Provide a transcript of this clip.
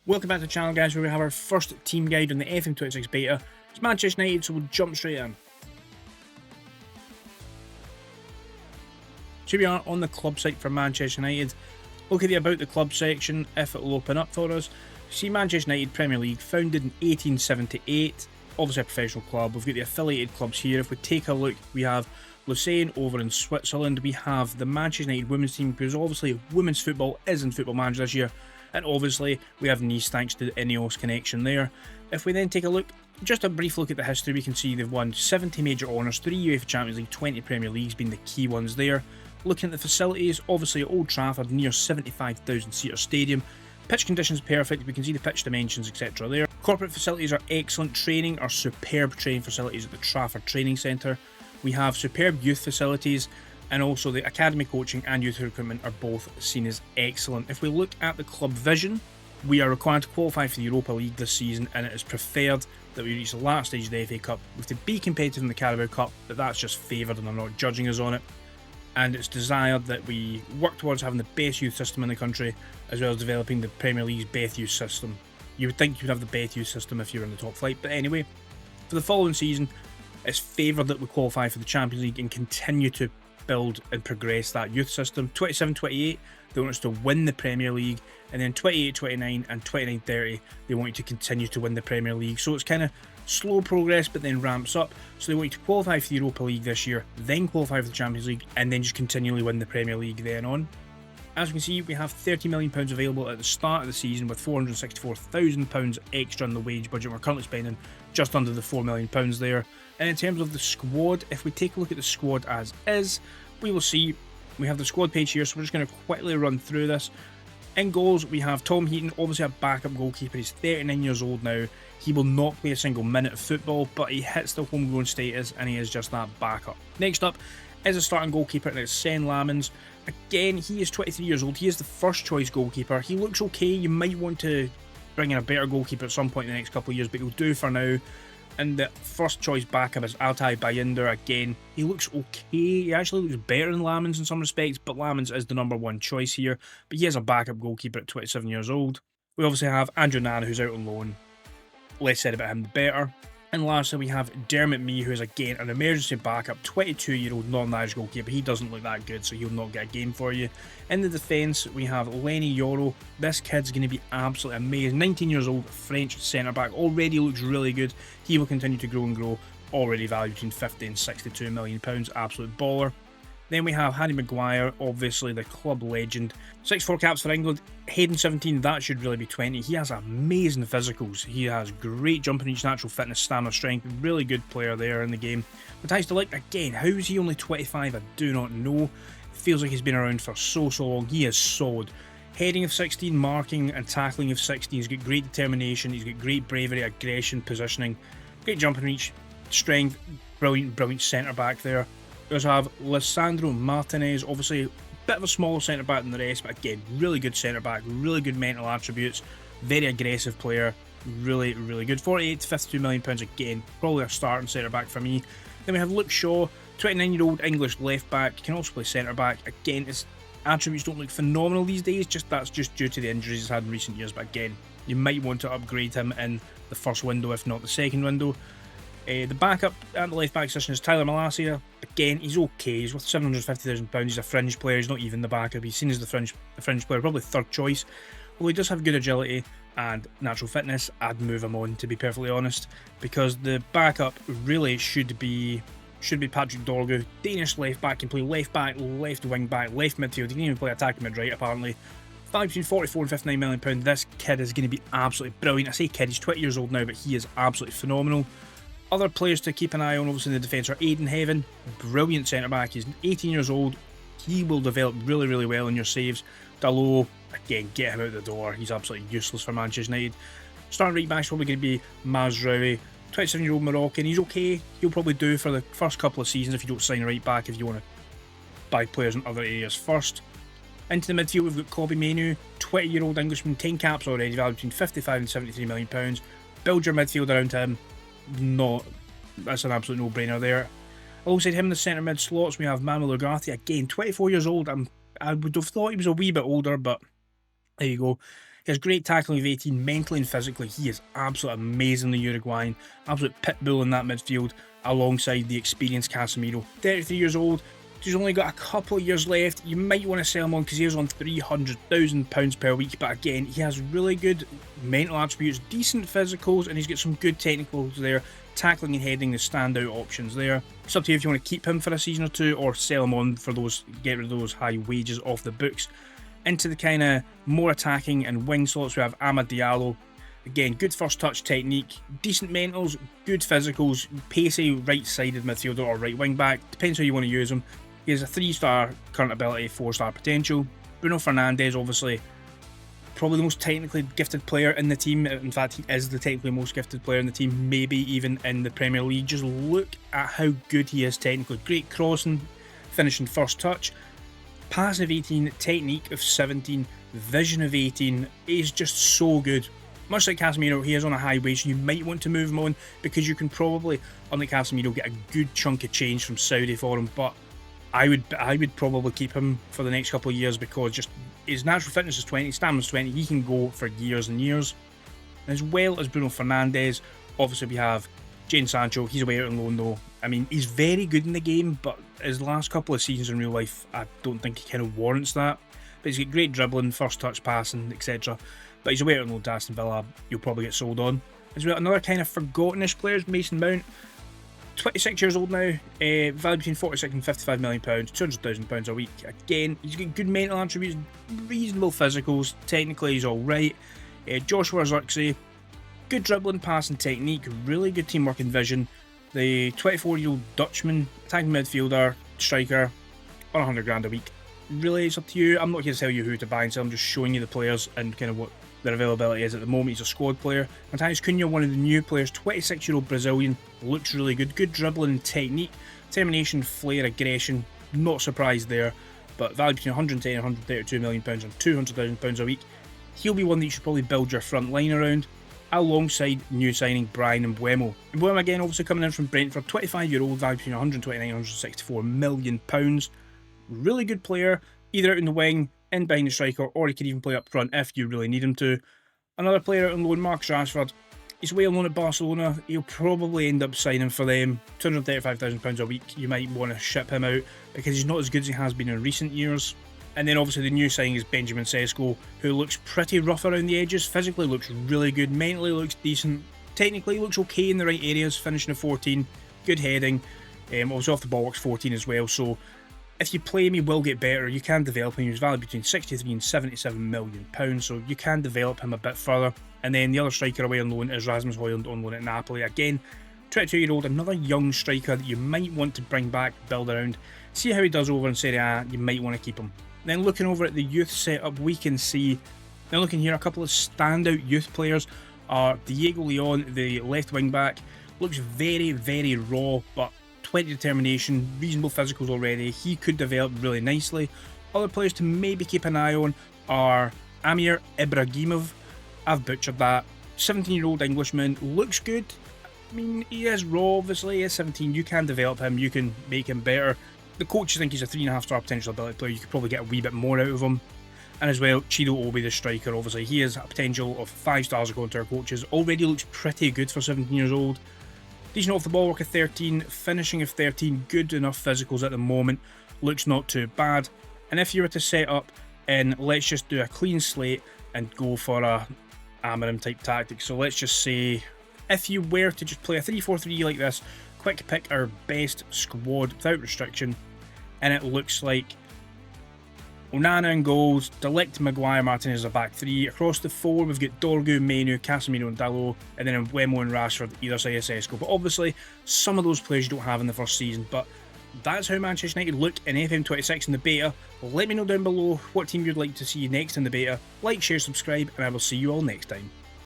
Welcome back to the channel, guys, where we have our first team guide on the FM26 beta. It's Manchester United, so we'll jump straight in. So here we are on the club site for Manchester United. Look at the About the Club section, if it will open up for us. See Manchester United Premier League, founded in 1878, obviously a professional club. We've got the affiliated clubs here. If we take a look, we have Lucerne over in Switzerland. We have the Manchester United women's team, because obviously women's football is in Football Manager this year. And obviously we have Nice thanks to the Ineos connection there. If we then take a look, just a brief look at the history, we can see they've won 70 major honours, 3 UEFA Champions League, 20 Premier Leagues being the key ones there. Looking at the facilities, obviously at Old Trafford, near 75,000 seater stadium. Pitch conditions perfect, we can see the pitch dimensions, etc. there. Corporate facilities are excellent. Training are superb training facilities at the Trafford Training Centre. We have superb youth facilities, and also the academy coaching and youth recruitment are both seen as excellent. If we look at the club vision, we are required to qualify for the Europa League this season, and it is preferred that we reach the last stage of the FA Cup. We have to be competitive in the Carabao Cup, but that's just favoured and I'm not judging us on it. And it's desired that we work towards having the best youth system in the country, as well as developing the Premier League's best youth system. You would think you would have the best youth system if you were in the top flight, but anyway, for the following season, it's favoured that we qualify for the Champions League and continue to build and progress that youth system. 27-28, they want us to win the Premier League, and then 28-29 and 29-30, they want you to continue to win the Premier League. So it's kind of slow progress, but then ramps up. So they want you to qualify for the Europa League this year, then qualify for the Champions League, and then just continually win the Premier League then on. As we can see, we have £30 million available at the start of the season, with £464,000 extra in the wage budget. We're currently spending just under the £4 million there. And in terms of the squad, if we take a look at the squad as is, we will see we have the squad page here, so we're just going to quickly run through this. In goals, we have Tom Heaton, obviously a backup goalkeeper. He's 39 years old now. He will not play a single minute of football, but he hits the homegrown status, and he is just that backup. Next up is a starting goalkeeper, and it's Sen Lamens. Again, he is 23 years old. He is the first choice goalkeeper. He looks okay. You might want to bring in a better goalkeeper at some point in the next couple of years, but he'll do for now. And the first choice backup is Altay Bayındır. Again, he looks okay. He actually looks better than Lamens in some respects, but Lamens is the number one choice here. But he is a backup goalkeeper at 27 years old. We obviously have Andrew Nana, who's out on loan. Less said about him, the better. And lastly, we have Dermot Mee, who is again an emergency backup, 22-year-old non-Irish goalkeeper. He doesn't look that good, so he'll not get a game for you. In the defence, we have Lenny Yoro. This kid's going to be absolutely amazing. 19 years old, French centre-back. Already looks really good. He will continue to grow and grow. Already valued between £50 and £62 million. Absolute baller. Then we have Harry Maguire, obviously the club legend. 6-4 caps for England. Hayden 17, that should really be 20. He has amazing physicals. He has great jumping reach, natural fitness, stamina, strength. Really good player there in the game. Matthijs de Ligt, again, how is he only 25? I do not know. It feels like he's been around for so long. He is solid. Heading of 16, marking and tackling of 16. He's got great determination. He's got great bravery, aggression, positioning. Great jumping reach, strength. Brilliant centre-back there. We also have Lisandro Martinez, obviously a bit of a smaller centre-back than the rest, but again, really good centre-back, really good mental attributes, very aggressive player, really good. 48 to £52 million again, probably a starting centre-back for me. Then we have Luke Shaw, 29-year-old English left-back, can also play centre-back. Again, his attributes don't look phenomenal these days, that's just due to the injuries he's had in recent years, but again, you might want to upgrade him in the first window, if not the second window. The backup at the left back position is Tyler Malacia. Again, he's okay. He's worth £750,000. He's a fringe player. He's not even the backup. He's seen as the fringe player, probably third choice. Although he does have good agility and natural fitness, I'd move him on, to be perfectly honest, because the backup really should be Patrick Dorgu. Danish left back, can play left back, left wing back, left midfield. He can even play attacking mid right apparently. Valued between £44 and £59 million. This kid is going to be absolutely brilliant. I say kid, he's 20 years old now, but he is absolutely phenomenal. Other players to keep an eye on, obviously in the defence, are Aidan Heaven, brilliant centre-back. He's 18 years old. He will develop really well in your saves. Dalot, again, get him out the door. He's absolutely useless for Manchester United. Starting right back's probably going to be Mazraoui, 27-year-old Moroccan. He's okay. He'll probably do for the first couple of seasons if you don't sign a right back, if you want to buy players in other areas first. Into the midfield, we've got Kobbie Mainoo, 20-year-old Englishman, 10 caps already, valued between £55 and £73 million. Build your midfield around him. That's an absolute no-brainer there. Alongside him in the centre mid slots, we have Manuel Ugarte, again 24 years old. I would have thought he was a wee bit older, but there you go. He has great tackling of 18, mentally and physically. He is absolutely amazing, the Uruguayan. Absolute pit bull in that midfield, alongside the experienced Casemiro. 33 years old. He's only got a couple of years left. You might want to sell him on because he is on £300,000 per week. But again, he has really good mental attributes, decent physicals, and he's got some good technicals there. Tackling and heading, the standout options there. It's up to you if you want to keep him for a season or two or sell him on for those, get rid of those high wages off the books. Into the kind of more attacking and wing slots, we have Amad Diallo. Again, good first touch technique, decent mentals, good physicals, pacey right-sided midfielder or right wing back, depends how you want to use him. He has a 3-star current ability, 4-star potential. Bruno Fernandes, obviously, probably the most technically gifted player in the team. In fact, he is the technically most gifted player in the team, maybe even in the Premier League. Just look at how good he is technically. Great crossing, finishing first touch, passing of 18, technique of 17, vision of 18. He's just so good. Much like Casemiro, he is on a high wage, so you might want to move him on because you can probably, unlike Casemiro, get a good chunk of change from Saudi for him. But I would probably keep him for the next couple of years because just his natural fitness is 20, stamina's 20, he can go for years and years. As well as Bruno Fernandes, obviously we have Jadon Sancho. He's away out on loan though. I mean, he's very good in the game, but his last couple of seasons in real life, I don't think he kind of warrants that. But he's got great dribbling, first touch passing, etc. But he's away out on loan to Aston Villa, you'll probably get sold on. As well, another kind of forgottenish player is Mason Mount. 26 years old now, valued between 46 and £55 million, £200,000 a week. Again, he's got good mental attributes, reasonable physicals, technically he's alright. Joshua Zirkzee, good dribbling, passing technique, really good teamwork and vision. The 24-year-old Dutchman, attacking midfielder, striker, on 100 grand a week. Really, it's up to you. I'm not here to tell you who to buy and sell, I'm just showing you the players and kind of what their availability is at the moment. He's a squad player. Matheus Cunha, one of the new players, 26-year-old Brazilian, looks really good. Good dribbling and technique, determination, flair, aggression. Not surprised there, but valued between 110 and 132 million pounds and 200,000 pounds a week. He'll be one that you should probably build your front line around, alongside new signing Bryan Mbeumo. Mbeumo again, obviously coming in from Brentford, 25-year-old, valued between 129 and 164 million pounds. Really good player, either out in the wing, in behind the striker, or he could even play up front if you really need him to. Another player out on loan, Marcus Rashford. He's away on loan at Barcelona. He'll probably end up signing for them. £235,000 a week. You might want to ship him out because he's not as good as he has been in recent years. And then obviously the new signing is Benjamin Sesko, who looks pretty rough around the edges. Physically looks really good. Mentally looks decent. Technically looks okay in the right areas. Finishing at 14. Good heading. Obviously off the ball works 14 as well. So if you play him, he will get better. You can develop him. He's valued between 63 and 77 million pounds, so you can develop him a bit further. And then the other striker away on loan is Rasmus Højlund on loan at Napoli. Again, 22-year-old, another young striker that you might want to bring back, build around. See how he does over in Serie A, you might want to keep him. Then looking over at the youth setup, we can see, now looking here, a couple of standout youth players are Diego Leon, the left wing back. Looks very, very raw, but 20 determination, reasonable physicals already. He could develop really nicely. Other players to maybe keep an eye on are Amir Ibragimov. I've butchered that. 17-year-old Englishman, looks good. I mean, he is raw, obviously. He is 17. You can develop him. You can make him better. The coaches think he's a 3.5-star potential ability player. You could probably get a wee bit more out of him. And as well, Chido Obi, the striker, obviously, he has a potential of 5 stars according to our coaches. Already looks pretty good for 17 years old. Decent off the ball work of 13, finishing of 13, good enough physicals at the moment, looks not too bad. And if you were to set up in, let's just do a clean slate and go for a Amarim type tactic. So let's just say, if you were to just play a 3-4-3 like this, quick pick our best squad without restriction, and it looks like Onana in goals, Delict, Maguire, Martinez as a back three. Across the four, we've got Dorgu, Menu, Casemiro and Dalot, and then Mbeumo and Rashford either side of Sesko. But obviously, some of those players you don't have in the first season. But that's how Manchester United look in FM26 in the beta. Let me know down below what team you'd like to see next in the beta. Like, share, subscribe, and I will see you all next time.